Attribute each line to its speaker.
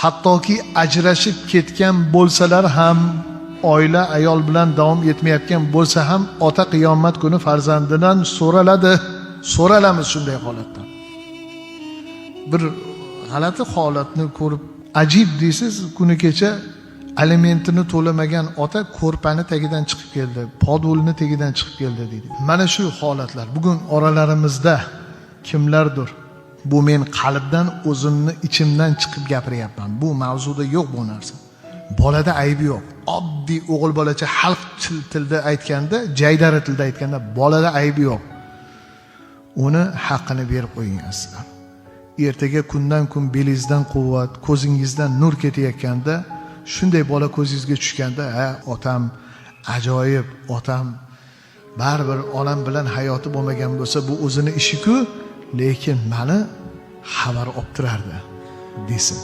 Speaker 1: hattoki ajrashib ketgan bo'lsalar ham, oila ayol bilan davom etmayotgan bo'lsa ham ota qiyomat kuni farzandidan so'ralamiz shunday holatdan. Bir g'alati holatni ko'rib, ajib deysiz, kuni kecha alimentini to'lamagan ota ko'rpani tagidan chiqib keldi, podulni tagidan chiqib keldi deydi. Mana shu holatlar bugun oralarimizda kimlardir. Bu men qalbdan, o'zimni ichimdan chiqib gapiryapman. Bu mavzuda yo'q bu narsa. Bolada aybi yo'q. Oddiy o'g'il bolacha xalq tilida aytganda, jaydari tilida aytganda bolada aybi yo'q. Uni haqqini berib qo'ying aslan. Ertaga kundan kun belingizdan quvvat, ko'zingizdan nur ketayotganda, shunday bola ko'zingizga tushganda, ha, otam ajoyib, otam baribir onam bilan hayoti bo'lmagan bo'lsa, bu o'zini ishi-ku, lekin meni xabar olib turardi desin.